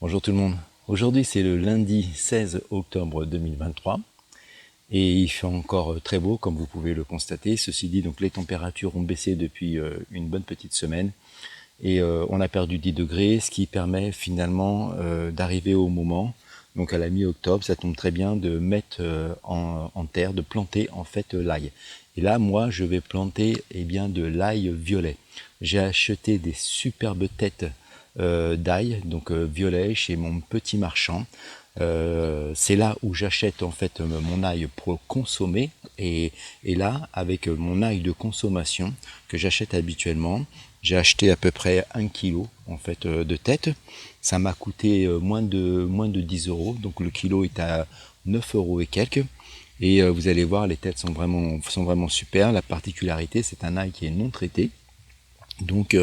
Bonjour tout le monde. Aujourd'hui c'est le lundi 16 octobre 2023 et il fait encore très beau comme vous pouvez le constater. Ceci dit, donc les températures ont baissé depuis une bonne petite semaine et on a perdu 10 degrés, ce qui permet finalement d'arriver au moment, donc à la mi-octobre, ça tombe très bien de mettre en terre, de planter en fait l'ail. Et là moi je vais planter de l'ail violet. J'ai acheté des superbes têtes d'ail, donc violet, chez mon petit marchand. C'est là où j'achète en fait mon ail pour consommer et là avec mon ail de consommation que j'achète habituellement, j'ai acheté à peu près 1 kilo en fait de tête. Ça m'a coûté moins de 10 euros, donc le kilo est à 9 euros et quelques. Et vous allez voir, les têtes sont vraiment super. La particularité, c'est un ail qui est non traité. Donc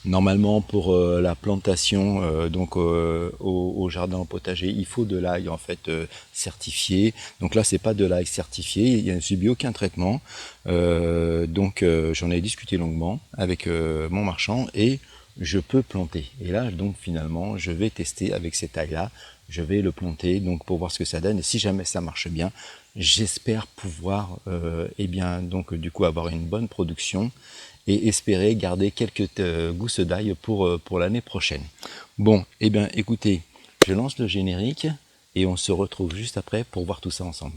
normalement pour la plantation au jardin au potager, il faut de l'ail en fait certifié. Donc là c'est pas de l'ail certifié, il n'y a subi aucun traitement. J'en ai discuté longuement avec mon marchand et je peux planter. Et là donc finalement je vais tester avec cet ail là, je vais le planter donc pour voir ce que ça donne. Et si jamais ça marche bien, j'espère pouvoir du coup avoir une bonne production et espérer garder quelques gousses d'ail pour l'année prochaine. Bon, eh bien écoutez, je lance le générique et on se retrouve juste après pour voir tout ça ensemble.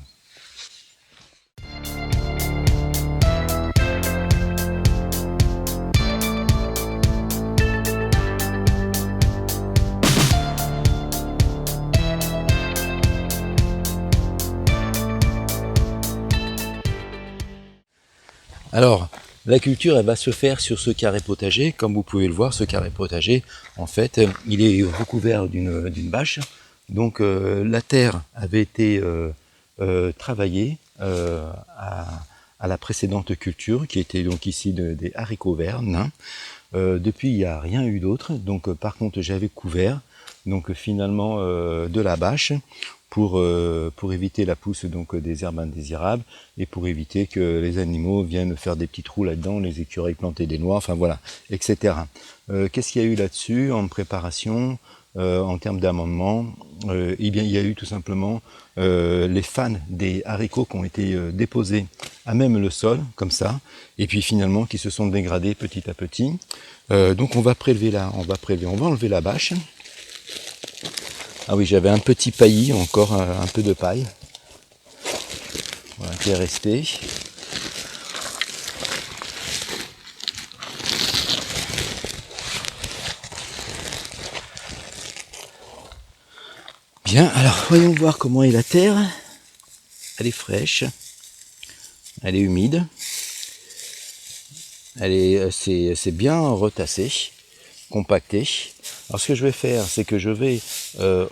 Alors, la culture, elle va se faire sur ce carré potager. Comme vous pouvez le voir, ce carré potager, en fait, il est recouvert d'une bâche. Donc, la terre avait été travaillée à la précédente culture, qui était donc ici des haricots verts nains. Depuis, il n'y a rien eu d'autre. Donc, par contre, j'avais couvert donc finalement de la bâche pour éviter la pousse donc des herbes indésirables et pour éviter que les animaux viennent faire des petits trous là-dedans, les écureuils planter des noix, enfin voilà, etc. Qu'est-ce qu'il y a eu là-dessus en préparation en termes d'amendement? Il y a eu tout simplement les fans des haricots qui ont été déposés à même le sol, comme ça, et puis finalement qui se sont dégradés petit à petit. Donc on va enlever la bâche. Ah oui, j'avais un petit paillis, encore un peu de paille, voilà, qui est resté. Bien, alors voyons voir comment est la terre. Elle est fraîche, elle est humide, c'est bien retassé, compacté. Alors ce que je vais faire, c'est que je vais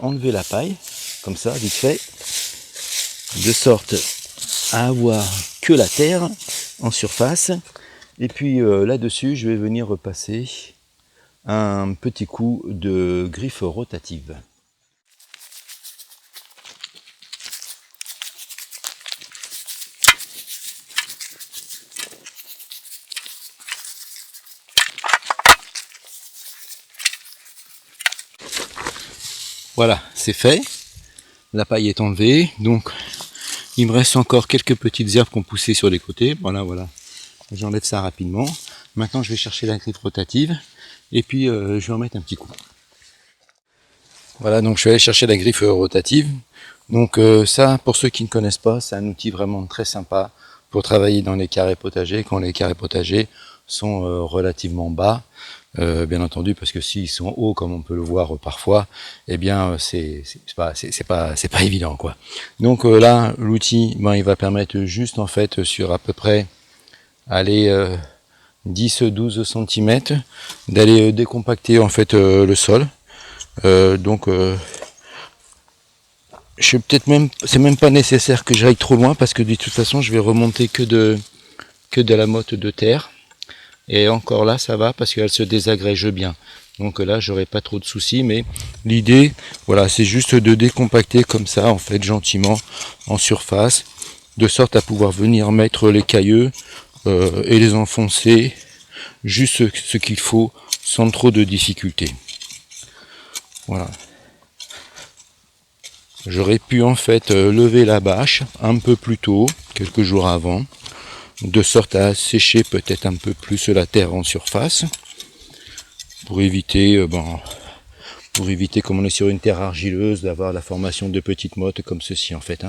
enlever la paille, comme ça, vite fait, de sorte à avoir que la terre en surface. Et puis là-dessus, je vais venir repasser un petit coup de griffe rotative. Voilà, c'est fait. La paille est enlevée. Donc, il me reste encore quelques petites herbes qui ont poussé sur les côtés. Voilà. J'enlève ça rapidement. Maintenant, je vais chercher la griffe rotative. Et puis, je vais en mettre un petit coup. Voilà, donc je vais aller chercher la griffe rotative. Donc ça, pour ceux qui ne connaissent pas, c'est un outil vraiment très sympa pour travailler dans les carrés potagers, quand les carrés potagers sont relativement bas. Bien entendu, parce que s'ils sont hauts, comme on peut le voir parfois, eh bien c'est pas évident, quoi. Donc là, l'outil, il va permettre juste en fait sur à peu près 10-12 cm d'aller décompacter en fait le sol. C'est même pas nécessaire que j'aille trop loin parce que de toute façon je vais remonter que de la motte de terre. Et encore là, ça va parce qu'elle se désagrège bien. Donc là, j'aurai pas trop de soucis, mais l'idée, voilà, c'est juste de décompacter comme ça, en fait, gentiment, en surface, de sorte à pouvoir venir mettre les cailleux et les enfoncer juste ce qu'il faut, sans trop de difficulté. Voilà. J'aurais pu en fait lever la bâche un peu plus tôt, quelques jours avant, de sorte à sécher peut-être un peu plus la terre en surface, pour éviter, comme on est sur une terre argileuse, d'avoir la formation de petites mottes comme ceci en fait.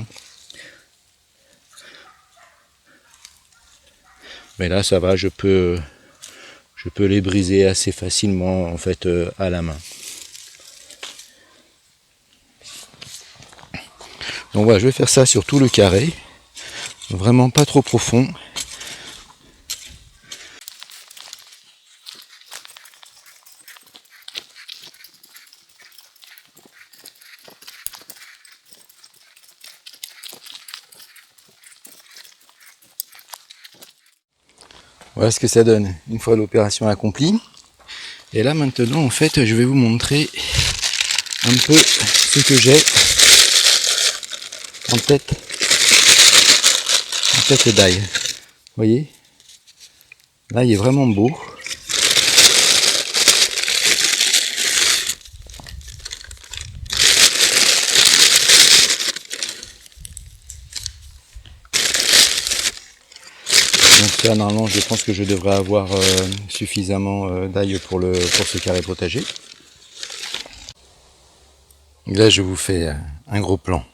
Mais là ça va, je peux les briser assez facilement en fait à la main. Donc voilà, je vais faire ça sur tout le carré, vraiment pas trop profond. Voilà ce que ça donne une fois l'opération accomplie. Et là maintenant en fait je vais vous montrer un peu ce que j'ai en tête d'ail. Vous voyez, l'ail est vraiment beau. Donc là normalement je pense que je devrais avoir suffisamment d'ail pour ce carré potager. Là je vous fais un gros plan.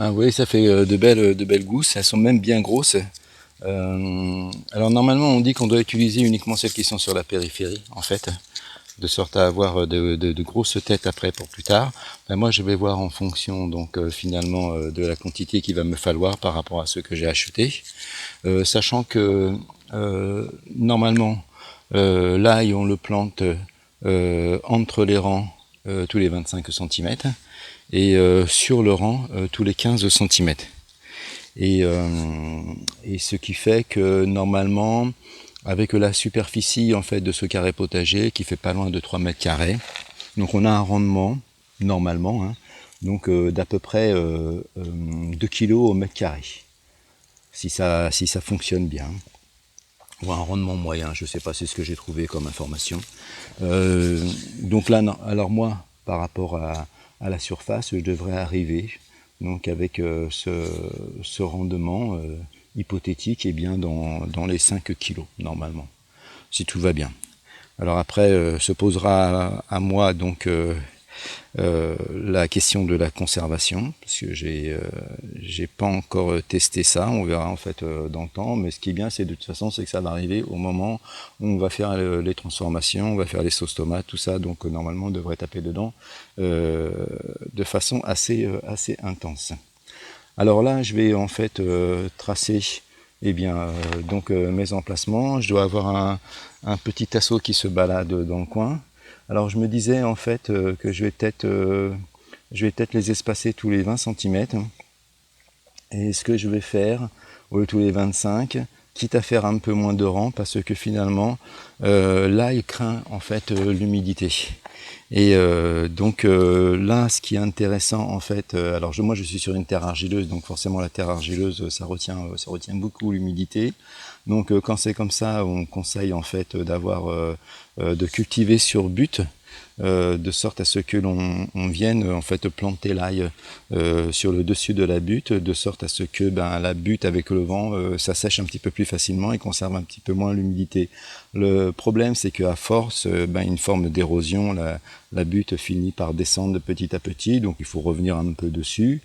Ah, vous voyez, ça fait de belles gousses, elles sont même bien grosses. Alors normalement on dit qu'on doit utiliser uniquement celles qui sont sur la périphérie en fait, de sorte à avoir de grosses têtes après pour plus tard. Ben, moi je vais voir en fonction donc finalement de la quantité qu'il va me falloir par rapport à ce que j'ai acheté, sachant que normalement l'ail on le plante entre les rangs tous les 25 cm et sur le rang tous les 15 cm. Et ce qui fait que normalement, avec la superficie en fait de ce carré potager qui fait pas loin de 3 mètres carrés, donc on a un rendement normalement donc d'à peu près 2 kg au mètre carré, si ça fonctionne bien, ou un rendement moyen, je sais pas, c'est ce que j'ai trouvé comme information. Donc là, non, alors moi, par rapport à la surface, je devrais arriver donc avec ce rendement hypothétique et bien dans les 5 kg normalement, si tout va bien. Alors après se posera à moi donc la question de la conservation, parce que j'ai pas encore testé ça, on verra en fait dans le temps, mais ce qui est bien c'est de toute façon c'est que ça va arriver au moment où on va faire les transformations, on va faire les sauces tomates, tout ça, donc normalement on devrait taper dedans de façon assez intense. Alors là je vais en fait tracer donc mes emplacements. Je dois avoir un petit assaut qui se balade dans le coin. Alors je me disais en fait que je vais peut-être les espacer tous les 20 cm. Et ce que je vais faire, tous les 25, quitte à faire un peu moins de rang, parce que finalement, là, il craint en fait l'humidité. Et donc là, ce qui est intéressant en fait, alors moi je suis sur une terre argileuse, donc forcément la terre argileuse ça retient beaucoup l'humidité. Donc quand c'est comme ça, on conseille en fait de cultiver sur butte, de sorte à ce que l'on vienne en fait planter l'ail sur le dessus de la butte, de sorte à ce que la butte avec le vent ça sèche un petit peu plus facilement et conserve un petit peu moins l'humidité. Le problème c'est qu'à force, une forme d'érosion, la butte finit par descendre petit à petit, donc il faut revenir un peu dessus.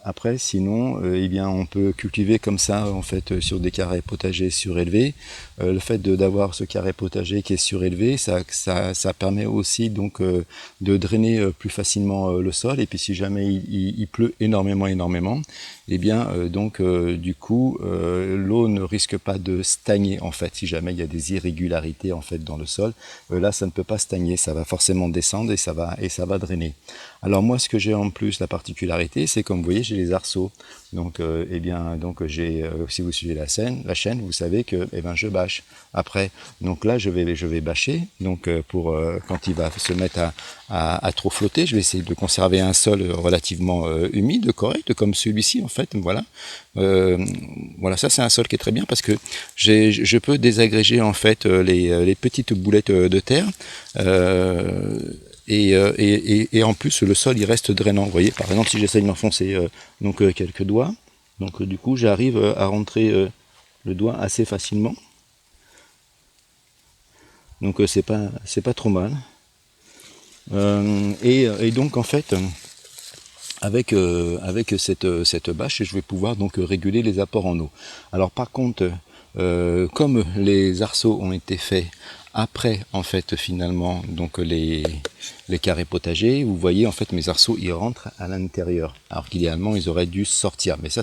Après sinon on peut cultiver comme ça en fait sur des carrés potagers surélevés. Le fait d'avoir ce carré potager qui est surélevé, ça permet aussi donc de drainer plus facilement le sol, et puis si jamais il pleut énormément, du coup l'eau ne risque pas de stagner en fait. Si jamais il y a des irrégularités en fait dans le sol, là ça ne peut pas stagner, ça va forcément descendre et ça va drainer. Alors moi ce que j'ai en plus, la particularité, c'est comme vous voyez j'ai les arceaux. Donc j'ai si vous suivez la chaîne, vous savez que je bâche après. Donc là je vais bâcher donc pour quand il va se mettre à trop flotter, je vais essayer de conserver un sol relativement humide, correct, comme celui-ci en fait. Voilà. Voilà, ça c'est un sol qui est très bien parce que je peux désagréger en fait les petites boulettes de terre et en plus le sol il reste drainant. Vous voyez, par exemple si j'essaye de m'enfoncer quelques doigts, donc du coup j'arrive à rentrer le doigt assez facilement. Donc c'est pas trop mal. Et donc en fait avec cette bâche, je vais pouvoir donc réguler les apports en eau. Alors par contre, comme les arceaux ont été faits après en fait finalement donc les carrés potagers, vous voyez en fait mes arceaux ils rentrent à l'intérieur, alors qu'idéalement ils auraient dû sortir. Mais ça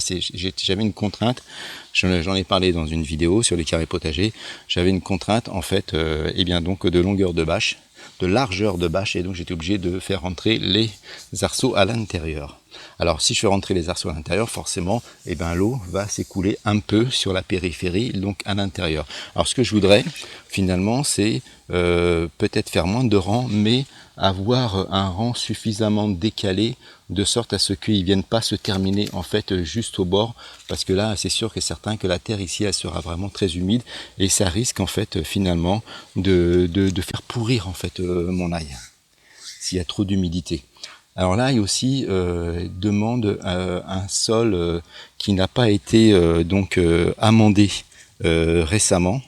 j'avais une contrainte, j'en ai parlé dans une vidéo sur les carrés potagers, j'avais une contrainte en fait et bien donc de longueur de bâche, de largeur de bâche, et donc j'étais obligé de faire rentrer les arceaux à l'intérieur. Alors si je fais rentrer les arceaux à l'intérieur, forcément eh ben, l'eau va s'écouler un peu sur la périphérie, donc à l'intérieur. Alors ce que je voudrais finalement c'est peut-être faire moins de rangs, mais avoir un rang suffisamment décalé de sorte à ce qu'ils ne viennent pas se terminer en fait juste au bord, parce que là c'est sûr que c'est certain que la terre ici elle sera vraiment très humide et ça risque en fait finalement de faire pourrir en fait mon ail s'il y a trop d'humidité. Alors l'ail aussi demande un sol qui n'a pas été amendé récemment.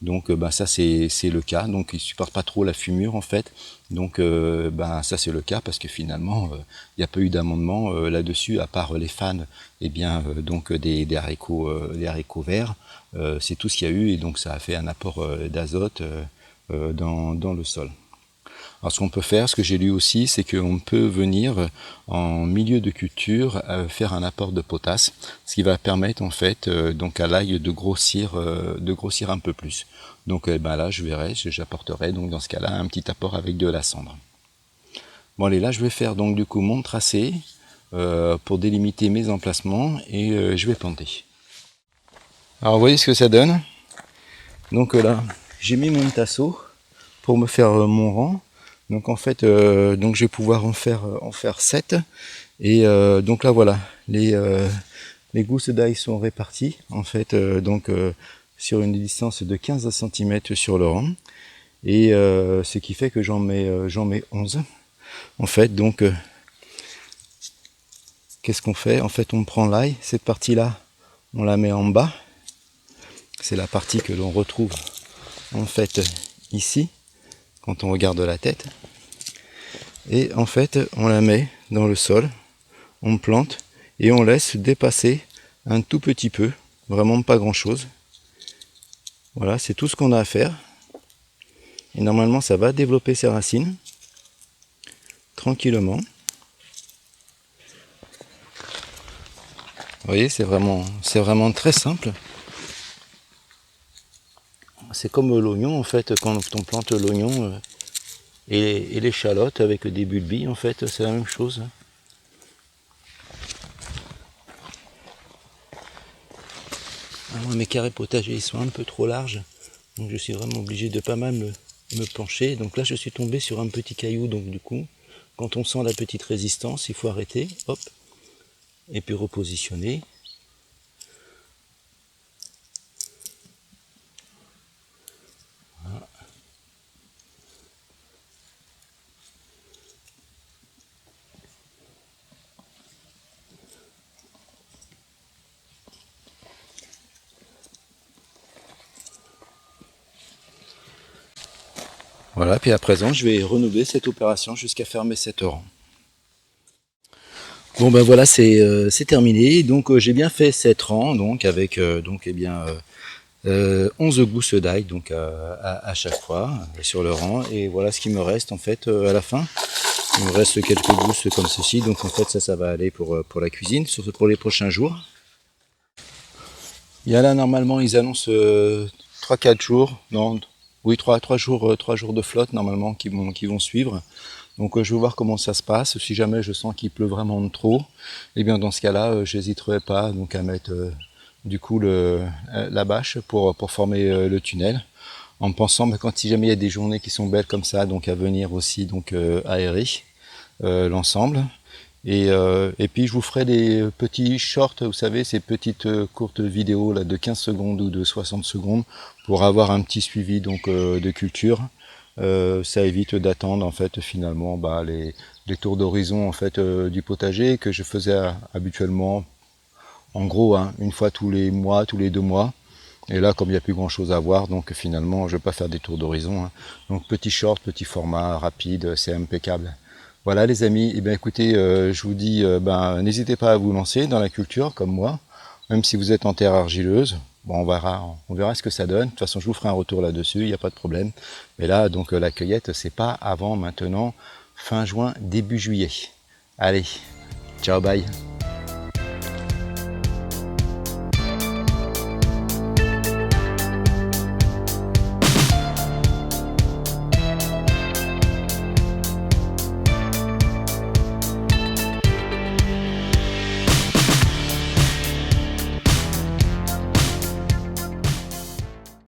Donc ça c'est le cas, donc il supporte pas trop la fumure en fait, donc ça c'est le cas parce que finalement il n'y a pas eu d'amendement là-dessus à part les fans et bien des haricots verts, c'est tout ce qu'il y a eu et donc ça a fait un apport d'azote dans le sol. Alors ce qu'on peut faire, ce que j'ai lu aussi, c'est qu'on peut venir en milieu de culture faire un apport de potasse, ce qui va permettre en fait donc à l'ail de grossir un peu plus. Donc là j'apporterai donc dans ce cas-là un petit apport avec de la cendre. Bon allez, là je vais faire donc du coup mon tracé pour délimiter mes emplacements et je vais planter. Alors vous voyez ce que ça donne. Donc là j'ai mis mon tasseau pour me faire mon rang. Donc en fait, donc je vais pouvoir en faire 7. Et donc là voilà, les gousses d'ail sont réparties en fait sur une distance de 15 cm sur le rang. Et ce qui fait que j'en mets 11. En fait, donc qu'est-ce qu'on fait? En fait, on prend l'ail, cette partie-là, on la met en bas. C'est la partie que l'on retrouve en fait ici, quand on regarde la tête. Et en fait, on la met dans le sol, on plante et on laisse dépasser un tout petit peu, vraiment pas grand chose. Voilà, c'est tout ce qu'on a à faire. Et normalement, ça va développer ses racines tranquillement. Vous voyez, c'est vraiment très simple. C'est comme l'oignon en fait, quand on plante l'oignon et l'échalote avec des bulbilles, en fait, c'est la même chose. Alors, mes carrés potagers ils sont un peu trop larges, donc je suis vraiment obligé de pas mal me pencher. Donc là, je suis tombé sur un petit caillou, donc du coup, quand on sent la petite résistance, il faut arrêter, hop, et puis repositionner. Voilà. Voilà, puis à présent, je vais renouveler cette opération jusqu'à fermer cette rang. Bon ben voilà, c'est terminé. Donc j'ai bien fait 7 rangs, donc avec 11 gousses d'ail donc à chaque fois sur le rang. Et voilà ce qui me reste en fait à la fin. Il me reste quelques gousses comme ceci, donc en fait ça va aller pour la cuisine, surtout pour les prochains jours. Il y a là normalement ils annoncent 3-4 jours, non, oui 3 jours de flotte normalement qui vont suivre. Donc je vais voir comment ça se passe. Si jamais je sens qu'il pleut vraiment trop, et bien dans ce cas-là, j'hésiterai pas donc à mettre du coup la bâche pour former le tunnel, en pensant quand si jamais il y a des journées qui sont belles comme ça, donc à venir aussi donc aérer l'ensemble. Et puis je vous ferai des petits shorts, vous savez, ces petites courtes vidéos là de 15 secondes ou de 60 secondes pour avoir un petit suivi donc de culture. Ça évite d'attendre en fait finalement les tours d'horizon en fait du potager que je faisais habituellement, en gros, hein, une fois tous les mois, tous les 2 mois. Et là, comme il n'y a plus grand chose à voir, donc finalement, je ne vais pas faire des tours d'horizon, hein. Donc petit short, petit format, rapide, c'est impeccable. Voilà les amis, et bien écoutez, je vous dis, n'hésitez pas à vous lancer dans la culture comme moi, même si vous êtes en terre argileuse. Bon, on verra ce que ça donne. De toute façon, je vous ferai un retour là-dessus, il n'y a pas de problème. Mais là, donc la cueillette, c'est pas avant maintenant fin juin, début juillet. Allez, ciao, bye.